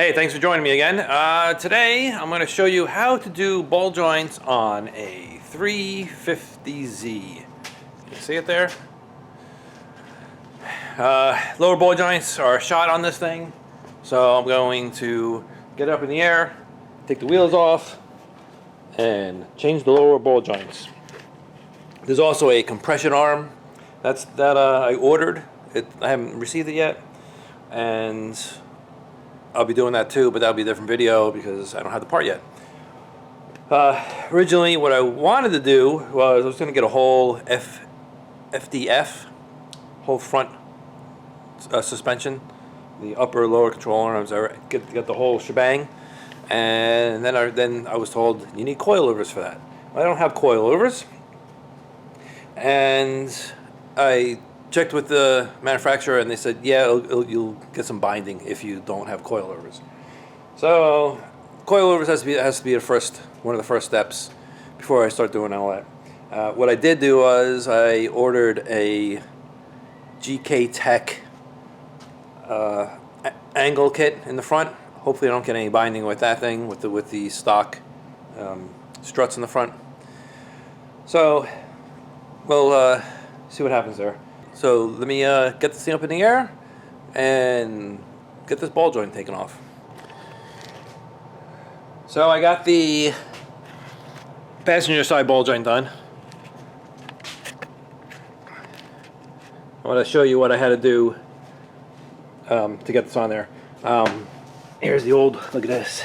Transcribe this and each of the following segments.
Hey, thanks for joining me again. Today I'm going to show you how to do ball joints on a 350Z. You see it there? Lower ball joints are shot on this thing, so I'm going to get it up in the air, take the wheels off, and change the lower ball joints. There's also a compression arm that I ordered. I haven't received it yet, and I'll be doing that too, but that'll be a different video because I don't have the part yet. Originally, what I wanted to do was I was going to get a whole FDF, whole front suspension, the upper lower control arms. I get the whole shebang, and then I was told you need coilovers for that. I don't have coilovers, and I checked with the manufacturer, and they said, yeah, you'll get some binding if you don't have coilovers. So coilovers has to be one of the first steps before I start doing all that. What I did do was I ordered a GK Tech angle kit in the front. Hopefully I don't get any binding with that thing, with the stock struts in the front. So we'll see what happens there. So let me get this thing up in the air and get this ball joint taken off. So I got the passenger side ball joint done. I want to show you what I had to do to get this on there. Here's the old, look at this.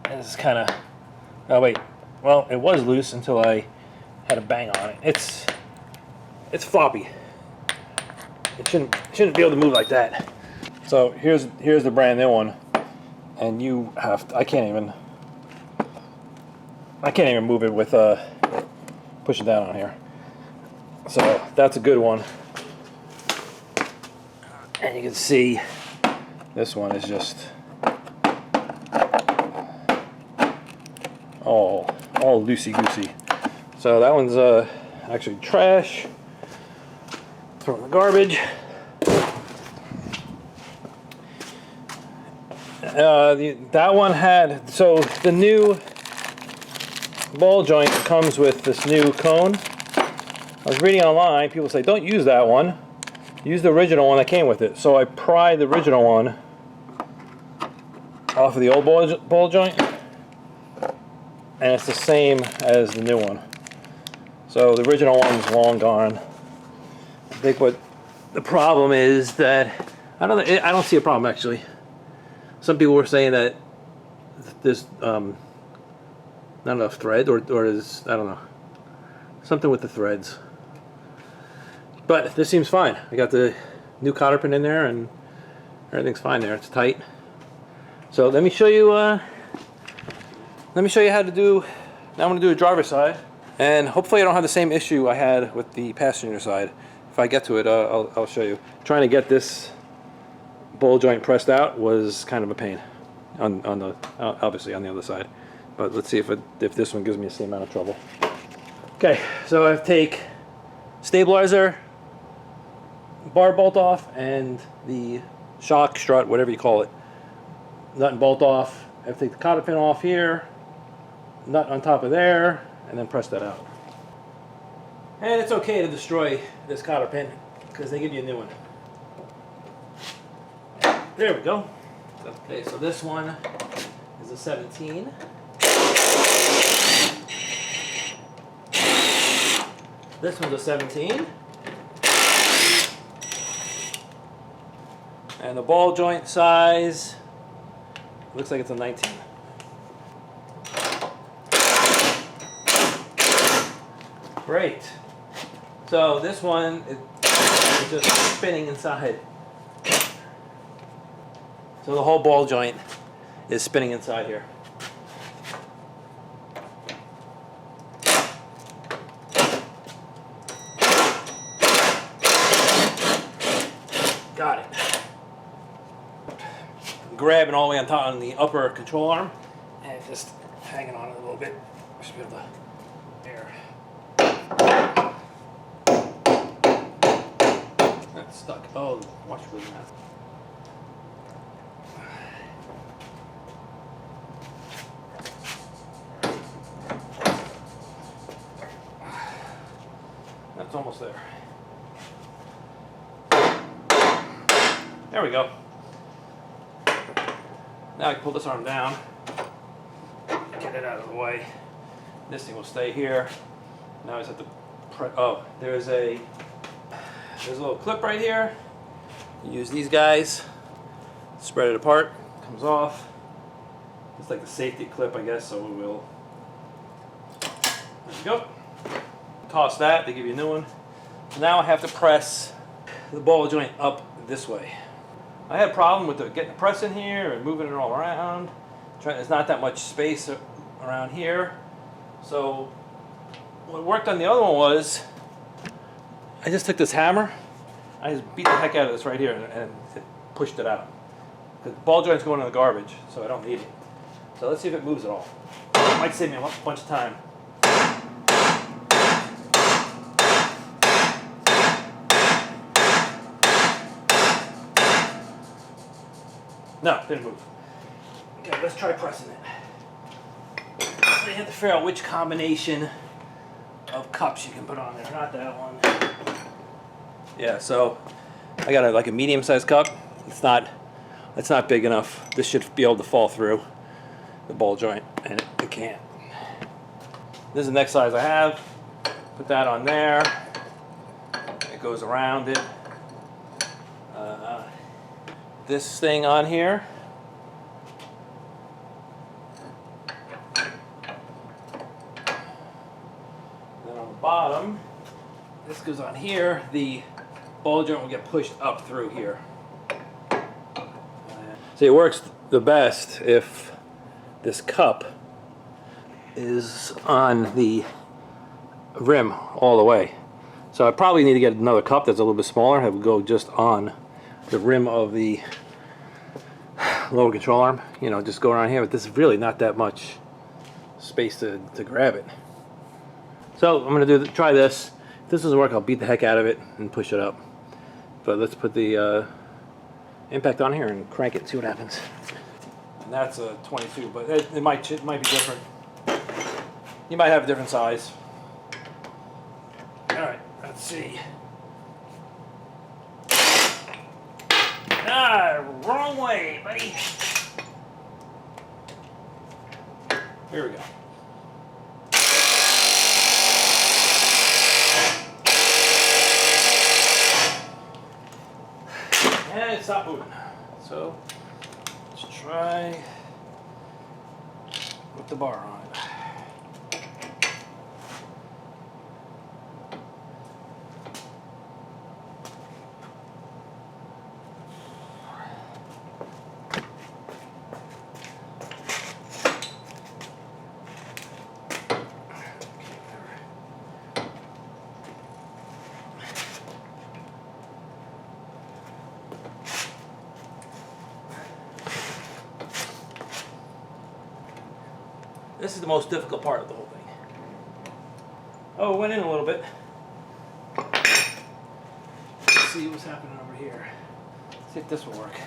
This is kind of, oh wait, well it was loose until I had a bang on it. It's floppy. It shouldn't be able to move like that. So here's the brand new one, and I can't even move it with pushing down on here. So that's a good one. And you can see this one is just all loosey-goosey. So that one's actually trash. Throw in the garbage. That one had, so the new ball joint comes with this new cone. I was reading online, people say don't use that one, use the original one that came with it. So I pried the original one off of the old ball joint, and it's the same as the new one. So the original one's long gone. I think what the problem is that I don't see a problem actually. Some people were saying that there's not enough thread, or is, I don't know, something with the threads. But this seems fine. I got the new cotter pin in there, and everything's fine there. It's tight. So let me show you. How to do. Now I'm going to do a driver's side, and hopefully I don't have the same issue I had with the passenger side. If I get to it, I'll show you. Trying to get this ball joint pressed out was kind of a pain, obviously on the other side. But let's see if this one gives me the same amount of trouble. Okay, so I take stabilizer, bar bolt off, and the shock strut, whatever you call it, nut and bolt off. I have to take the cotter pin off here, nut on top of there, and then press that out. And it's okay to destroy this cotter pin because they give you a new one. There we go. Okay, so this one is a 17. This one's a 17. And the ball joint size looks like it's a 19. Great. So this one is just spinning inside. So the whole ball joint is spinning inside here. Got it. Grabbing all the way on top on the upper control arm and just hanging on it a little bit. Just be able to there. That's stuck. Oh, watch for that. it's almost there. There we go. Now I can pull this arm down, get it out of the way. This thing will stay here. Now I just have to oh, there's a little clip right here. You use these guys, spread it apart, comes off. It's like the safety clip, I guess, so we will. There you go. Toss that, they give you a new one. Now I have to press the ball joint up this way. I had a problem with getting the press in here and moving it all around. There's not that much space around here. So what worked on the other one was I just took this hammer, I just beat the heck out of this right here and it pushed it out. The ball joint's going in the garbage, so I don't need it. So let's see if it moves at all. It might save me a bunch of time. No, didn't move. Okay, let's try pressing it. So you have to figure out which combination of cups you can put on there. Not that one. Yeah, so I got like a medium-sized cup. It's not big enough. This should be able to fall through the ball joint, and it can't. This is the next size I have. Put that on there. It goes around it. This thing on here. Then on the bottom, this goes on here. The ball joint will get pushed up through here. See, it works the best if this cup is on the rim all the way. So I probably need to get another cup that's a little bit smaller. Have it go just on the rim of the lower control arm. You know, just go around here. But this is really not that much space to grab it. So I'm gonna try this. If this doesn't work, I'll beat the heck out of it and push it up. But let's put the impact on here and crank it and see what happens. And that's a 22, but it might be different. You might have a different size. All right, let's see. Ah, wrong way, buddy. Here we go. And it's not moving. So let's try with the bar on it. This is the most difficult part of the whole thing. Oh, it went in a little bit. Let's see what's happening over here. See if this will work.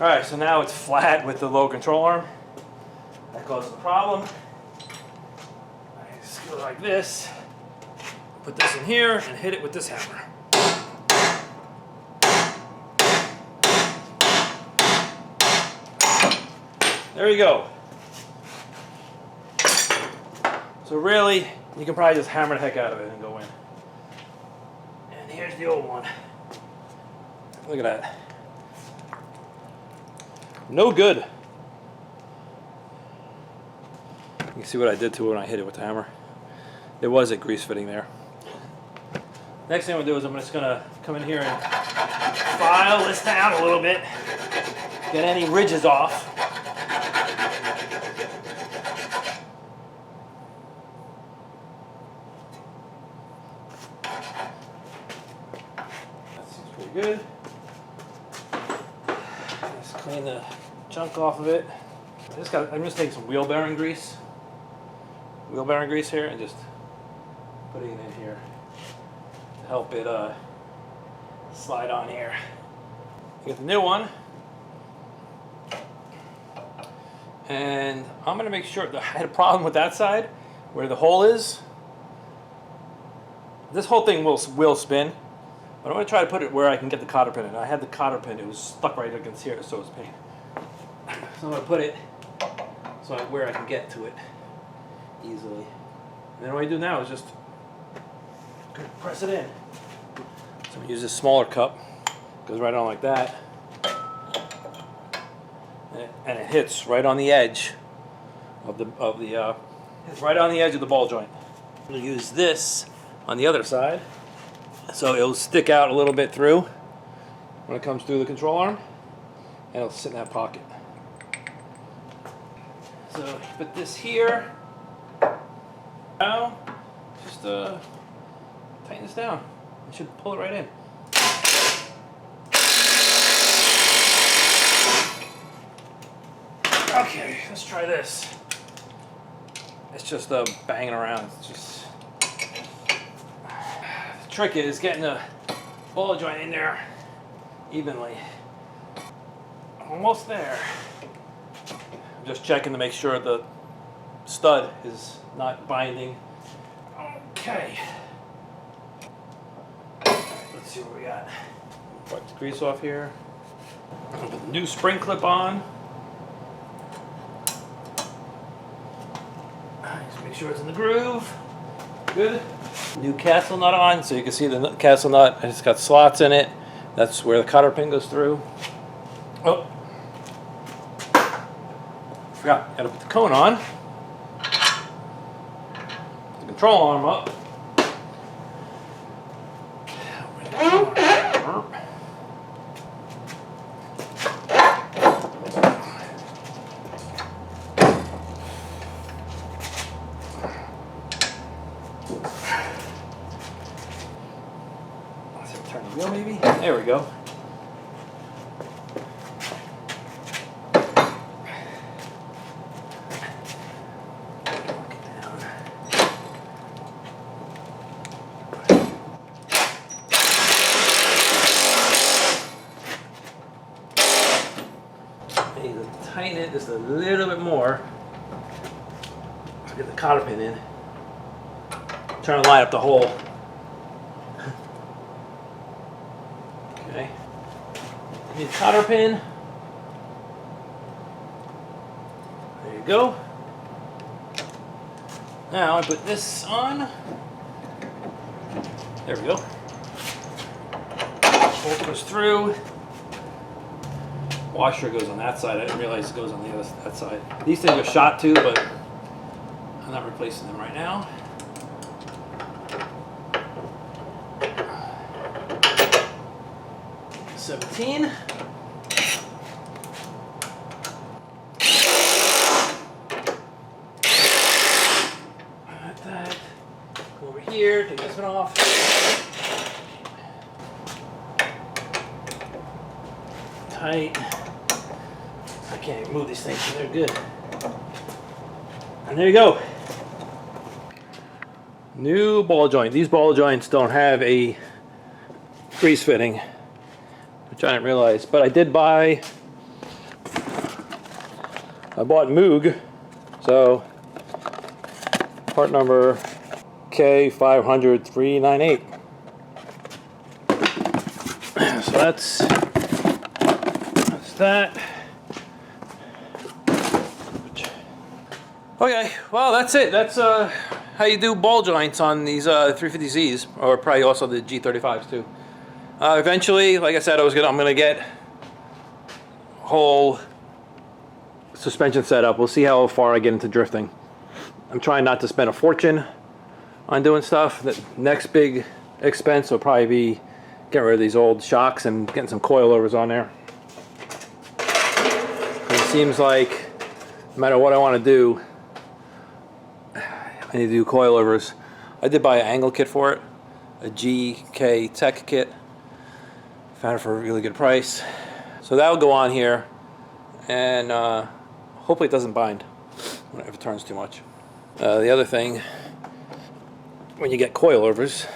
Alright, so now it's flat with the low control arm. That causes the problem. Go like this, put this in here, and hit it with this hammer. There you go. So really, you can probably just hammer the heck out of it and go in. And here's the old one. Look at that. No good. You can see what I did to it when I hit it with the hammer. There was a grease fitting there. Next thing I'm going to do is I'm just going to come in here and file this down a little bit. Get any ridges off. That seems pretty good. Just clean the chunk off of it. I'm just taking some wheel bearing grease. Wheel bearing grease here and just putting it in here. to help it slide on here. Get the new one. And I'm going to make sure that I had a problem with that side where the hole is. This whole thing will spin, but I'm going to try to put it where I can get the cotter pin in. I had the cotter pin, it was stuck right against here, so it was a pain. So I'm going to put it so where I can get to it easily. And then what I do now is just press it in. So I'm going to use this smaller cup, goes right on like that. And it hits right on the edge of the hits right on the edge of the ball joint. I'm going to use this on the other side, so it'll stick out a little bit through when it comes through the control arm, and it'll sit in that pocket. So put this here. Now, just tighten this down. You should pull it right in. Okay, let's try this. It's just banging around. It's just the trick is getting the ball joint in there evenly. Almost there. I'm just checking to make sure the stud is not binding. Okay. Let's see what we got. Wipe the grease off here. Put the new spring clip on. Just make sure it's in the groove. Good. New castle nut on, so you can see the castle nut. It's got slots in it. That's where the cotter pin goes through. Oh, forgot. Got to put the cone on. Put the control arm up. Turn the wheel maybe? There we go. I need to tighten it just a little bit more. Get the cotter pin in. Trying to line up the hole. Okay. Need a cotter pin. There you go. Now I put this on. There we go. Bolt goes through. Washer goes on that side. I didn't realize it goes on the other that side. These things are shot too, but I'm not replacing them right now. $17. Like that. Go over here, take this one off. Tight. I can't even move these things, so they're good. And there you go. New ball joint. These ball joints don't have a grease fitting, which I didn't realize, but I did buy, I bought Moog, so part number K500398. So that's that. Okay, well that's it. That's how you do ball joints on these 350Zs, or probably also the G35s too. Eventually, like I said, I'm gonna get whole suspension set up. We'll see how far I get into drifting. I'm trying not to spend a fortune on doing stuff. The next big expense will probably be getting rid of these old shocks and getting some coilovers on there. It seems like no matter what I want to do, I need to do coilovers. I did buy an angle kit for it, a GK Tech kit. Found it for a really good price. So that'll go on here, and hopefully it doesn't bind if it turns too much. The other thing, when you get coilovers,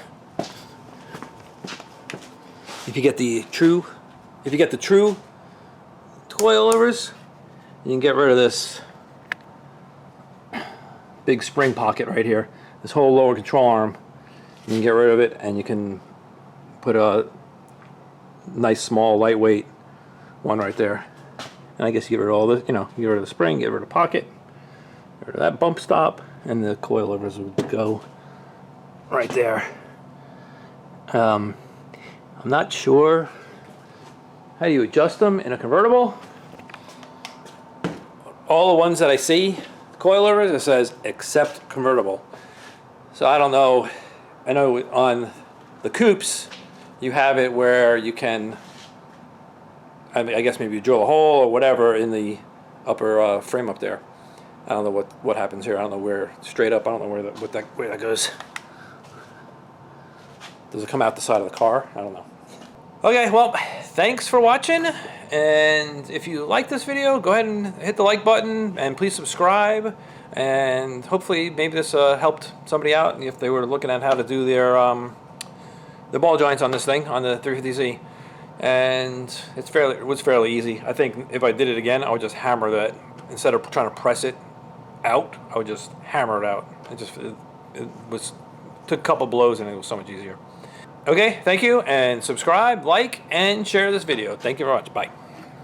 you get the true coilovers, you can get rid of this big spring pocket right here. This whole lower control arm, you can get rid of it, and you can put a nice small lightweight one right there. And I guess you get rid of all this, you know, you get rid of the spring, get rid of the pocket, get rid of that bump stop, and the coilovers would go right there. I'm not sure how do you adjust them in a convertible. All the ones that I see, coilovers, it says accept convertible. So I don't know. I know on the coupes you have it where you can, I guess maybe you drill a hole or whatever in the upper frame up there. I don't know what happens here. I don't know where, straight up, I don't know where that goes. Does it come out the side of the car? I don't know. Okay, well, thanks for watching, and if you like this video, go ahead and hit the like button, and please subscribe, and hopefully maybe this helped somebody out if they were looking at how to do their the ball joints on this thing, on the 350Z. And it was fairly easy. I think if I did it again, I would just hammer that. Instead of trying to press it out, I would just hammer it out. It took a couple blows and it was so much easier. Okay, thank you, and subscribe, like, and share this video. Thank you very much. Bye.